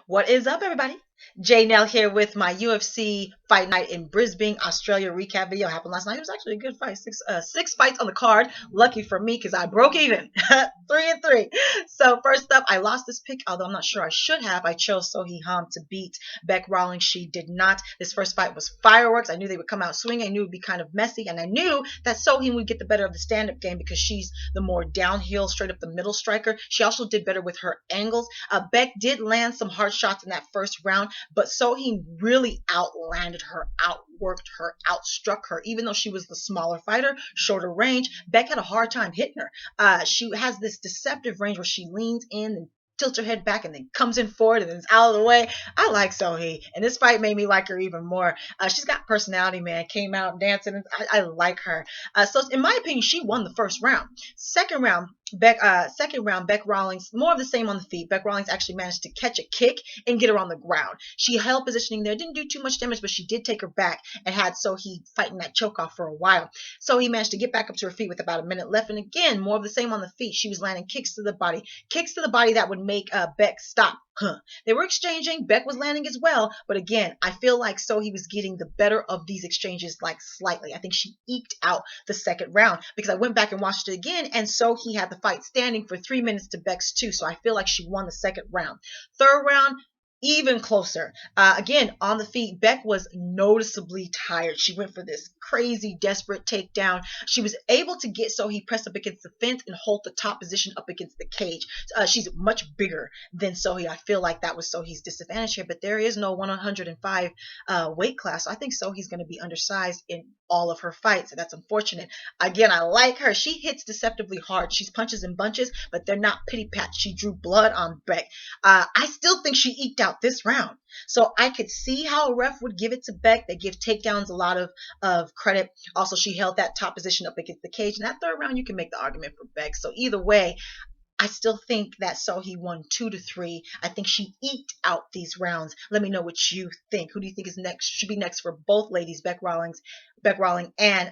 What is up, everybody? Jay Nell here with my UFC fight night in Brisbane, Australia recap video. Happened last night. It was actually a good fight. Six fights on the card. Lucky for me because I broke even. 3-3. So first up, I lost this pick, although I'm not sure I should have. I chose Sohee Ham to beat Beck Rawlings. She did not. This first fight was fireworks. I knew they would come out swinging. I knew it would be kind of messy, and I knew that Sohee would get the better of the stand-up game because she's the more downhill, straight up the middle striker. She also did better with her angles. Beck did land some hard shots in that first round, but Sohee really outlanded her, outworked her, outstruck her. Even though she was the smaller fighter, shorter range, Beck had a hard time hitting her. She has this deceptive range where she leans in and tilts her head back and then comes in forward and then is out of the way. I like Sohee, and this fight made me like her even more. She's got personality, man. Came out dancing, and I like her. So in my opinion, she won the first round. Second round, Beck Rawlings, more of the same on the feet. Beck Rawlings actually managed to catch a kick and get her on the ground. She held positioning there, didn't do too much damage, but she did take her back and had Sohee fighting that choke off for a while. So he managed to get back up to her feet with about a minute left. And again, more of the same on the feet. She was landing kicks to the body that would make Beck stop. They were exchanging. Beck was landing as well. But again, I feel like Sohee was getting the better of these exchanges like slightly. I think she eked out the second round because I went back and watched it again, and Sohee had the fight standing for 3 minutes to Beck's 2. So I feel like she won the second round. Third round, even closer. Again, on the feet, Beck was noticeably tired. She went for this crazy, desperate takedown. She was able to get Sohee pressed up against the fence and hold the top position up against the cage. She's much bigger than Sohee. I feel like that was Sohee's disadvantage here, but there is no 105 weight class. So I think Sohee's going to be undersized in all of her fights, and that's unfortunate. Again, I like her. She hits deceptively hard. She's punches and bunches, but they're not pity pat. She drew blood on Beck. I still think she eked out this round. So I could see how a ref would give it to Beck. They give takedowns a lot of credit. Also, she held that top position up against the cage. In that third round, you can make the argument for Beck. So either way, I still think that Sohee won 2-3. I think she eked out these rounds. Let me know what you think. Who do you think is next? Should be next for both ladies, Beck Rawlings and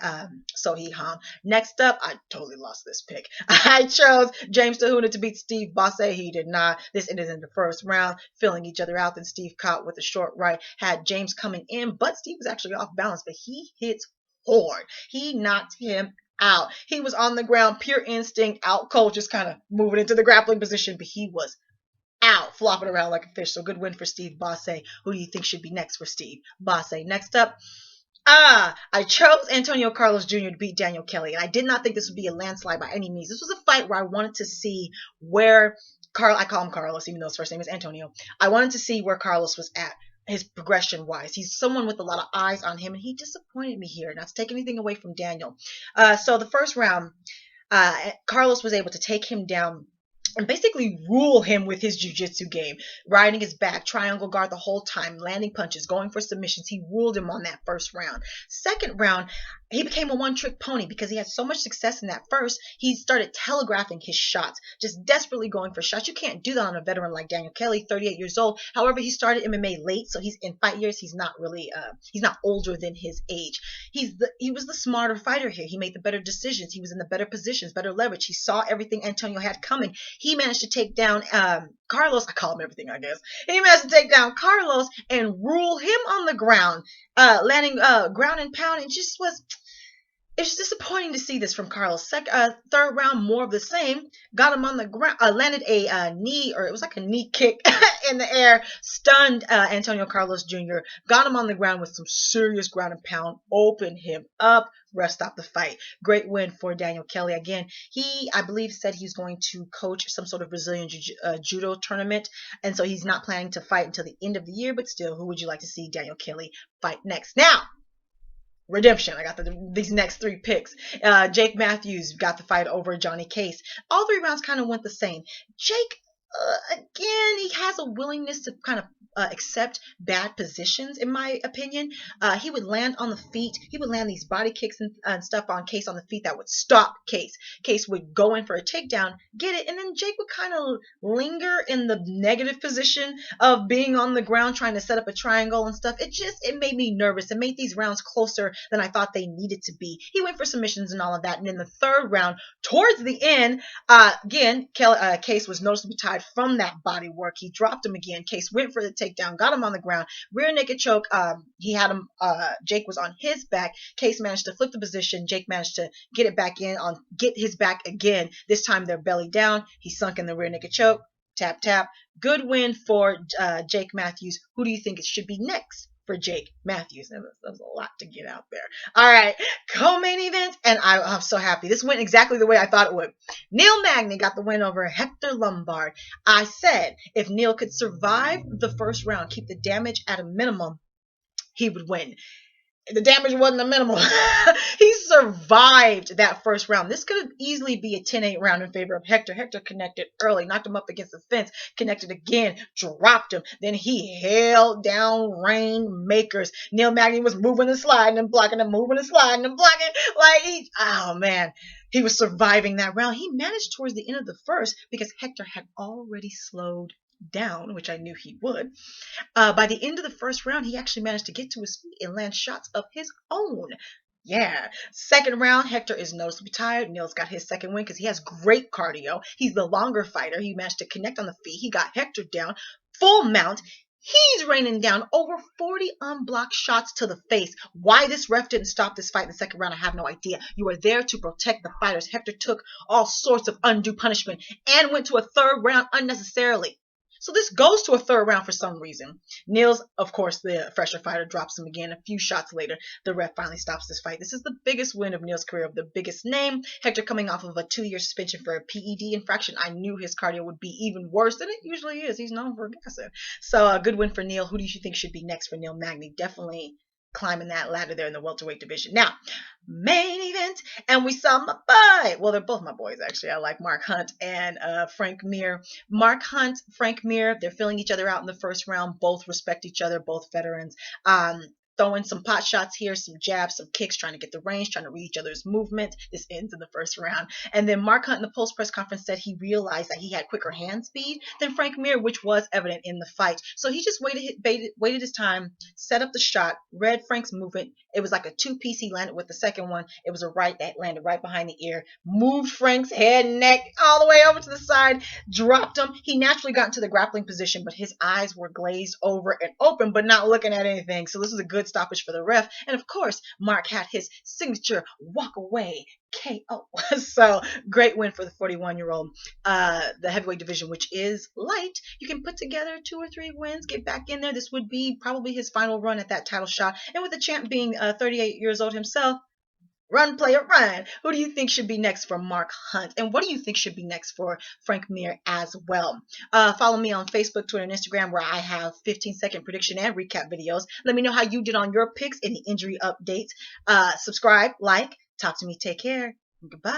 Sohee Ham. Next up, I totally lost this pick. I chose James Tahuna to beat Steve Bosse. He did not. This ended in the first round, filling each other out. Then Steve caught with a short right, had James coming in, but Steve was actually off balance, but he hits hard. He knocked him out. He was on the ground, pure instinct, out cold, just kind of moving into the grappling position, but he was out, flopping around like a fish. So good win for Steve Bosse. Who do you think should be next for Steve Bosse? Next up, I chose Antonio Carlos Jr. to beat Daniel Kelly, and I did not think this would be a landslide by any means. This was a fight where I wanted to see where I call him Carlos, even though his first name is Antonio. I wanted to see where Carlos was at, his progression wise. He's someone with a lot of eyes on him, and he disappointed me here. Not to take anything away from Daniel. So the first round, Carlos was able to take him down and basically rule him with his jiu-jitsu game, riding his back, triangle guard the whole time, landing punches, going for submissions. He ruled him on that first round. Second round, he became a one-trick pony because he had so much success in that first. He started telegraphing his shots, just desperately going for shots. You can't do that on a veteran like Daniel Kelly, 38 years old. However, he started MMA late, so he's in fight years. He's not really, he's not older than his age. He was the smarter fighter here. He made the better decisions. He was in the better positions, better leverage. He saw everything Antonio had coming. He managed to take down Carlos. I call him everything, I guess. He managed to take down Carlos and rule him on the ground, landing ground and pound, and just was. It's disappointing to see this from Carlos. Third round, more of the same. Got him on the ground. Landed a knee, or it was like a knee kick in the air. Stunned Antonio Carlos Jr. Got him on the ground with some serious ground and pound. Opened him up. Ref stopped the fight. Great win for Daniel Kelly. Again, he, I believe, said he's going to coach some sort of Brazilian judo tournament. And so he's not planning to fight until the end of the year. But still, who would you like to see Daniel Kelly fight next? Now, redemption. I got these next three picks. Jake Matthews got the fight over Johnny Case. All three rounds kind of went the same. Jake, again, he has a willingness to kind of accept bad positions, in my opinion. He would land on the feet. He would land these body kicks and stuff on Case on the feet that would stop Case. Case would go in for a takedown, get it, and then Jake would kind of linger in the negative position of being on the ground trying to set up a triangle and stuff. It made me nervous. It made these rounds closer than I thought they needed to be. He went for submissions and all of that, and in the third round, towards the end, again, Case was noticeably tired from that body work. work. He dropped him again. Case went for the takedown, got him on the ground, rear naked choke. He had him. Jake was on his back. Case managed to flip the position. Jake managed to get it back in on, get his back again. This time they're belly down. He sunk in the rear naked choke. Tap, tap. Good win for Jake Matthews. Who do you think it should be next for Jake Matthews? That was a lot to get out there. All right, co-main event, and I'm so happy. This went exactly the way I thought it would. Neil Magny got the win over Hector Lombard. I said if Neil could survive the first round, keep the damage at a minimum, he would win. The damage wasn't a minimal. He survived that first round. This could easily be a 10-8 round in favor of Hector. Hector connected early, knocked him up against the fence, connected again, dropped him. Then he held down rainmakers. Neil Magny was moving and sliding and blocking and moving and sliding and blocking. Oh man, he was surviving that round. He managed towards the end of the first because Hector had already slowed down, which I knew he would. By the end of the first round, he actually managed to get to his feet and land shots of his own. Yeah. Second round, Hector is noticeably tired. Neil's got his second win because he has great cardio. He's the longer fighter. He managed to connect on the feet. He got Hector down, full mount. He's raining down over 40 unblocked shots to the face. Why this ref didn't stop this fight in the second round, I have no idea. You are there to protect the fighters. Hector took all sorts of undue punishment and went to a third round unnecessarily. So this goes to a third round for some reason. Niels, of course, the fresher fighter, drops him again. A few shots later, the ref finally stops this fight. This is the biggest win of Niels' career, of the biggest name. Hector coming off of a 2-year suspension for a PED infraction. I knew his cardio would be even worse than it usually is. He's known for aggressive. So a good win for Neil. Who do you think should be next for Neil Magny? Definitely climbing that ladder there in the welterweight division. Now, main event, and we saw my boy. Well, they're both my boys, actually. I like Mark Hunt and Frank Mir. Mark Hunt, Frank Mir, they're filling each other out in the first round. Both respect each other, both veterans. Throwing some pot shots here, some jabs, some kicks, trying to get the range, trying to read each other's movement. This ends in the first round. And then Mark Hunt in the post-press conference said he realized that he had quicker hand speed than Frank Mir, which was evident in the fight. So he just waited his time, set up the shot, read Frank's movement. It was like a two-piece he landed with the second one. It was a right that landed right behind the ear, moved Frank's head and neck all the way over to the side, dropped him. He naturally got into the grappling position, but his eyes were glazed over and open, but not looking at anything. So this is a good stoppage for the ref. And of course, Mark had his signature walk away KO. So great win for the 41-year-old. The heavyweight division, which is light, you can put together 2 or 3 wins, get back in there. This would be probably his final run at that title shot. And with the champ being 38 years old himself, run, player, run. Who do you think should be next for Mark Hunt? And what do you think should be next for Frank Mir as well? Follow me on Facebook, Twitter, and Instagram, where I have 15-second prediction and recap videos. Let me know how you did on your picks, any injury updates. Subscribe, like, talk to me, take care. Goodbye.